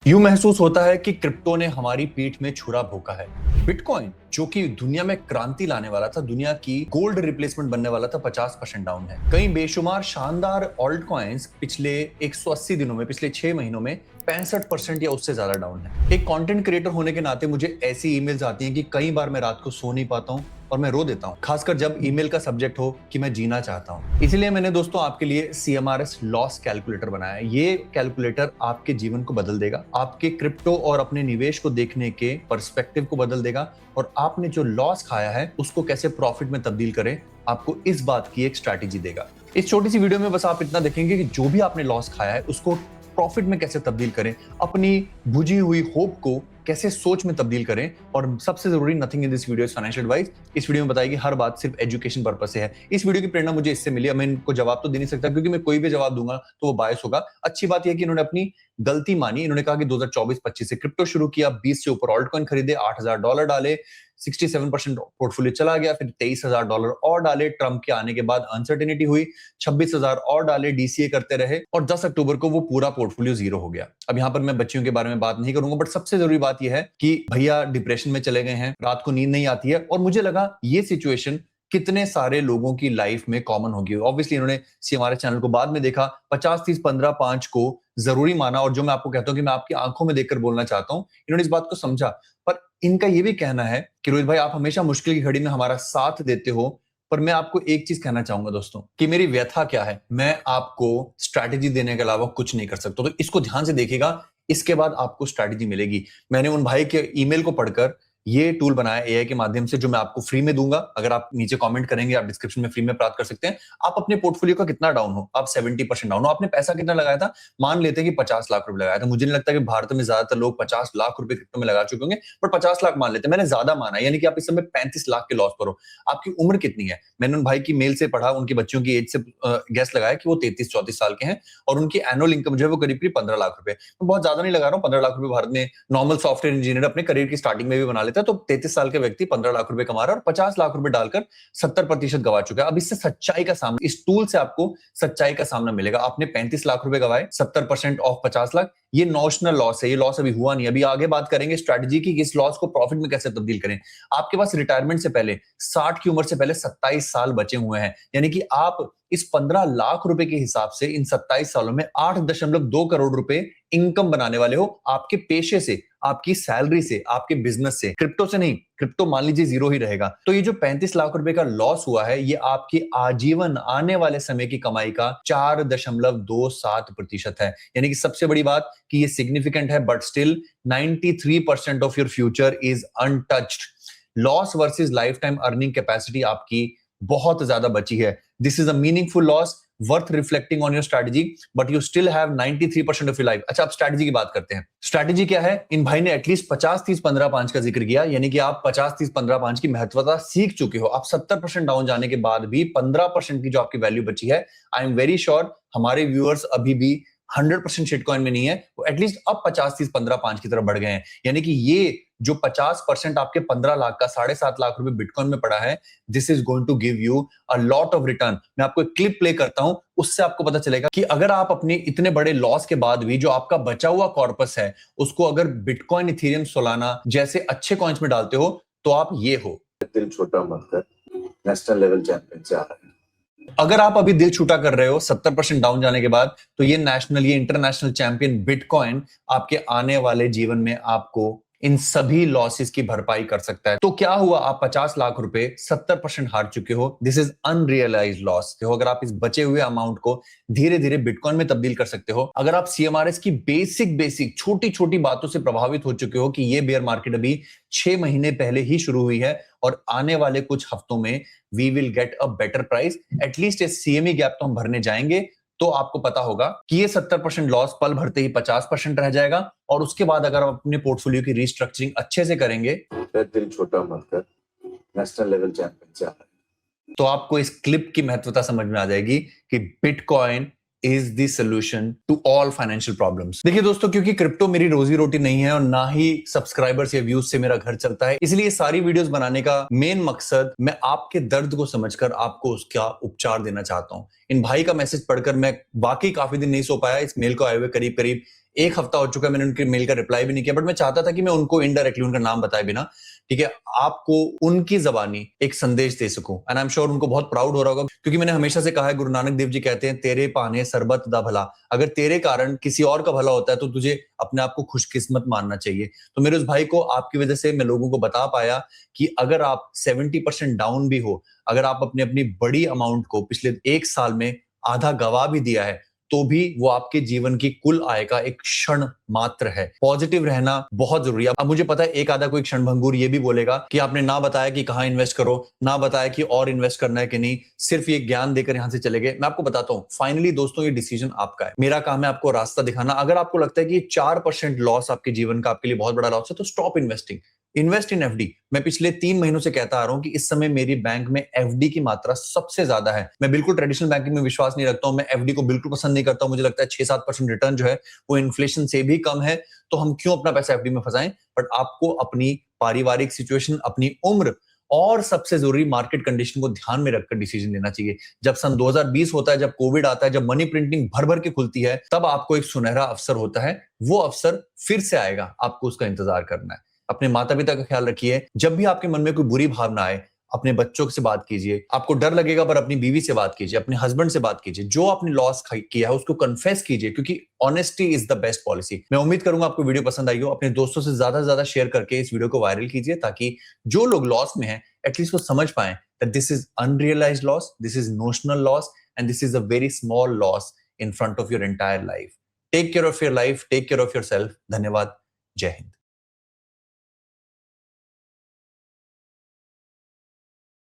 यूं महसूस होता है कि क्रिप्टो ने हमारी पीठ में छुरा भोंका है। बिटकॉइन जो कि दुनिया में क्रांति लाने वाला था, दुनिया की गोल्ड रिप्लेसमेंट बनने वाला था, 50% डाउन है। कई बेशुमार शानदार ऑल्ट कॉइन्स पिछले 180 दिनों में, पिछले 6 महीनों में 65% या उससे ज्यादा डाउन है। एक कंटेंट क्रिएटर होने के नाते मुझे ऐसी ईमेल्स आती हैं कि कई बार मैं रात को सो नहीं पाता हूं और मैं रो देता हूं, खासकर जब ईमेल का सब्जेक्ट हो कि मैं जीना चाहता हूं। इसलिए मैंने दोस्तों आपके लिए CMRS लॉस कैलकुलेटर बनाया है। ये कैलकुलेटर आपके जीवन को बदल देगा, आपके क्रिप्टो और अपने निवेश को देखने के पर्सपेक्टिव को बदल देगा और आपने जो लॉस खाया है उसको कैसे प्रॉफिट में तब्दील करें, आपको इस बात की एक स्ट्रैटेजी देगा। इस छोटी सी वीडियो में बस आप इतना देखेंगे कि जो भी आपने लॉस खाया है उसको प्रॉफिट में कैसे तब्दील करें, अपनी बुझी हुई होप को कैसे सोच में तब्दील करें, और सबसे जरूरी, nothing in this video is financial advice. इस वीडियो में बताएगी हर बात सिर्फ एजुकेशन पर्पस से है। इस वीडियो की प्रेरणा मुझे इससे मिली। मैं इनको जवाब तो दे नहीं सकता क्योंकि मैं कोई भी जवाब दूंगा तो वो बायस होगा। अच्छी बात यह है कि इन्होंने अपनी गलती मानी। इन्होंने कहा कि 2024-25 से क्रिप्टो शुरू किया, 20 से ऊपर ऑल्ट कॉइन खरीदे, $8,000 डाले, 67% पोर्टफोलियो चला गया, फिर $23,000 और डाले। ट्रम्प के आने के बाद अनसर्टेनिटी हुई, 26,000 और डाले, DCA करते रहे और 10 अक्टूबर को वो पूरा पोर्टफोलियो जीरो हो गया। अब यहाँ पर मैं बच्चियों के बारे में बात नहीं करूंगा, बट सबसे जरूरी बात यह है कि भैया डिप्रेशन में चले गए हैं, रात को नींद नहीं आती है, और मुझे लगा ये सिचुएशन कितने सारे लोगों की लाइफ में कॉमन होगी। ऑब्वियसली इन्होंने हमारे चैनल को बाद में देखा, 50 30 15 5 को जरूरी माना, और जो मैं आपको कहता हूं कि मैं आपकी आंखों में देखकर बोलना चाहता हूं, इन्होंने इस बात को समझा। पर इनका यह भी कहना है कि रोहित भाई, आप हमेशा मुश्किल की घड़ी में हमारा साथ देते हो, पर मैं आपको एक चीज कहना चाहूंगा दोस्तों कि मेरी व्यथा क्या है। मैं आपको स्ट्रैटेजी देने के अलावा कुछ नहीं कर सकता, तो इसको ध्यान से देखिएगा, इसके बाद आपको स्ट्रैटेजी मिलेगी। मैंने उन भाई के ईमेल को पढ़कर ये टूल बनाया AI के माध्यम से, जो मैं आपको फ्री में दूंगा। अगर आप नीचे कमेंट करेंगे, आप डिस्क्रिप्शन में फ्री में प्राप्त कर सकते हैं। आप अपने पोर्टफोलियो का कितना डाउन हो, आप 70% डाउन हो, आपने पैसा कितना लगाया था, मान लेते हैं कि 50 लाख रुपए लगाया था। मुझे नहीं लगता कि भारत में ज्यादातर लोग 50 लाख रुपए क्रिप्टो में लगा चुके होंगे, बट 50 लाख मान लेते हैं, मैंने ज्यादा माना, यानी कि आप इस समय 35 लाख के लॉस पर हो। आपकी उम्र कितनी है? मैंने उन भाई की मेल से पढ़ा, उनकी बच्चों की एज से गैस लगाया कि वो 33-34 साल के हैं, और उनकी एनुअल इनकम जो है वो करीब 15 लाख रुपए। मैं बहुत ज्यादा नहीं लगा रहा हूँ, 15 लाख रुपए भारत में नॉर्मल सॉफ्टवेयर इंजीनियर अपने करियर की स्टार्टिंग में भी बना लेता है। तो 33 साल व्यक्ति 15 लाख रुपए कमा रहा है और 50 लाख रुपए डालकर 70% गवा चुका है। अब इससे सच्चाई का सामना, इस टूल से आपको सच्चाई का सामना मिलेगा। आपने 35 लाख रुपए गवाए, 70% ऑफ 50 लाख, ये नॉशनल लॉस है, ये लॉस अभी हुआ नहीं। अभी आगे बात करेंगे स्ट्रैटेजी की, इस लॉस को प्रॉफिट में कैसे तब्दील करें। आपके पास रिटायरमेंट से पहले, 60 की उम्र से पहले 27 साल बचे हुए हैं, यानी कि आप इस 15 लाख रुपए के हिसाब से इन 27 सालों में 8.2 करोड़ रुपए इनकम बनाने वाले हो, आपके पेशे से, आपकी सैलरी से, आपके बिजनेस से, क्रिप्टो से नहीं। क्रिप्टो मान लीजिए जीरो ही रहेगा। तो ये जो 35 लाख रुपए का लॉस हुआ है, ये आपकी आजीवन आने वाले समय की कमाई का 4.27% है। यानी कि सबसे बड़ी बात कि ये सिग्निफिकेंट है, but still 93% of your future is untouched. Loss versus life time earning capacity आपकी बहुत ज्यादा बची है। This is a meaningful loss, worth reflecting on your strategy, but you still have 93% of your life. अच्छा, अब strategy की बात करते हैं। स्ट्रैटेजी क्या है? इन भाई ने एटलीस्ट 50 30 15 5 का जिक्र किया, यानी कि आप 50 30 15 5 की महत्वता सीख चुके हो। आप 70% डाउन जाने के बाद भी 15% की जो आपकी वैल्यू बची है, आई एम वेरी श्योर हमारे व्यूअर्स अभी भी 100% शिटकॉइन में नहीं है, वो एटलीस्ट अब 50 30 15 5 की तरफ बढ़ गए हैं। यानी कि ये जो 50% आपके 15 लाख का 7.5 लाख रुपए बिटकॉइन में पड़ा है, this is going to give you a lot of return. मैं आपको एक क्लिप प्ले करता हूं, उससे आपको पता चलेगा कि अगर आप अपने इतने बड़े लॉस के बाद भी जो आपका बचा हुआ कॉर्पस है, उसको अगर बिटकॉइन, इथेरियम, सोलाना जैसे अच्छे कॉइन्स में डालते हो, तो आप ये हो। दिल छोटा मत कर, नेशनल लेवल चैंपियन से आ रहा है। अगर आप अभी दिल छूटा कर रहे हो 70% डाउन जाने के बाद, तो ये नेशनल, ये इंटरनेशनल चैंपियन बिटकॉइन आपके आने वाले जीवन में आपको इन सभी लॉसेस की भरपाई कर सकता है। तो क्या हुआ? आप 50 लाख रुपए 70% हार चुके हो। This is unrealised loss. देखो, अगर आप इस बचे हुए अमाउंट को धीरे धीरे बिटकॉइन में तब्दील कर सकते हो, अगर आप CMRS की बेसिक छोटी छोटी बातों से प्रभावित हो चुके हो कि ये बेयर मार्केट अभी 6 महीने पहले ही शुरू हुई है और आने वाले कुछ हफ्तों में we will get a better price, at least इस CME गैप तो हम भरने जाएंगे, तो आपको पता होगा कि ये 70% लॉस पल भरते ही 50% रह जाएगा। और उसके बाद अगर आप अपने पोर्टफोलियो की रीस्ट्रक्चरिंग अच्छे से करेंगे, दिल छोटा मत कर, नेशनल लेवल चैंपियन से आ रहा है, तो आपको इस क्लिप की महत्वता समझ में आ जाएगी कि bitcoin is the solution to all financial problems. देखिए दोस्तों, क्योंकि क्रिप्टो मेरी रोजी रोटी नहीं है और ना ही सब्सक्राइबर्स या व्यूज से मेरा घर चलता है, इसलिए सारी वीडियोस बनाने का मेन मकसद, मैं आपके दर्द को समझकर आपको उसका उपचार देना चाहता हूं। इन भाई का मैसेज पढ़कर मैं वाकई काफी दिन नहीं सो पाया। इस मेल को आए हुए करीब करीब 1 हफ्ता हो चुका है, मैंने उनके मेल का रिप्लाई भी नहीं किया, बट मैं चाहता था कि मैं उनको इनडायरेक्टली उनका नाम बताए बिना, ठीक है, आपको उनकी जबानी एक संदेश दे सकूं। एंड आई एम श्योर उनको बहुत प्राउड हो रहा होगा, क्योंकि मैंने हमेशा से कहा है, गुरु नानक देव जी कहते हैं, तेरे पाने सरबत दा भला। अगर तेरे कारण किसी और का भला होता है तो तुझे अपने आप को खुशकिस्मत मानना चाहिए। तो मेरे उस भाई को आपकी वजह से मैं लोगों को बता पाया कि अगर आप 70% डाउन भी हो, अगर आप अपनी बड़ी अमाउंट को पिछले 1 साल में आधा गवा भी दिया है, तो भी वो आपके जीवन की कुल आय का एक क्षण मात्र है। पॉजिटिव रहना बहुत जरूरी है। अब मुझे पता है एक आधा कोई क्षणभंगुर ये भी बोलेगा कि आपने ना बताया कि कहां इन्वेस्ट करो, ना बताया कि और इन्वेस्ट करना है कि नहीं, सिर्फ ये ज्ञान देकर यहां से चले गए। मैं आपको बताता हूं, फाइनली दोस्तों ये डिसीजन आपका है, मेरा काम है आपको रास्ता दिखाना। अगर आपको लगता है कि 4% लॉस आपके जीवन का आपके लिए बहुत बड़ा लॉस है, तो stop investing, invest in FD. मैं पिछले 3 महीनों से कहता आ रहा हूं कि इस समय मेरी बैंक में एफडी की मात्रा सबसे ज्यादा है। मैं बिल्कुल ट्रेडिशनल बैंकिंग में विश्वास नहीं रखता हूं, मैं एफडी को बिल्कुल पसंद नहीं करता हूं। मुझे लगता है 6-7% रिटर्न जो है वो इन्फ्लेशन से भी कम है, तो हम क्यों अपना पैसा एफडी में फंसाएं। बट आपको अपनी पारिवारिक सिचुएशन, अपनी उम्र और सबसे जरूरी मार्केट कंडीशन को ध्यान में रखकर डिसीजन लेना चाहिए। जब सन 2020 होता है, जब कोविड आता है, जब मनी प्रिंटिंग भर भर के खुलती है, तब आपको एक सुनहरा अवसर होता है। वो अवसर फिर से आएगा, आपको उसका इंतजार करना है। अपने माता पिता का ख्याल रखिए। जब भी आपके मन में कोई बुरी भावना आए, अपने बच्चों से बात कीजिए। आपको डर लगेगा पर अपनी बीवी से बात कीजिए, अपने हस्बैंड से बात कीजिए। जो आपने लॉस किया है उसको कन्फेस कीजिए, क्योंकि honesty is the best policy. मैं उम्मीद करूंगा आपको वीडियो पसंद आई हो। अपने दोस्तों से ज्यादा शेयर करके इस वीडियो को वायरल कीजिए, ताकि जो लोग लॉस में हैं एटलीस्ट वो समझ पाए that this is unrealised loss, this is notional loss and this is a very small loss in front of your entire life. Take care of your life, take care of yourself. धन्यवाद। जय हिंद।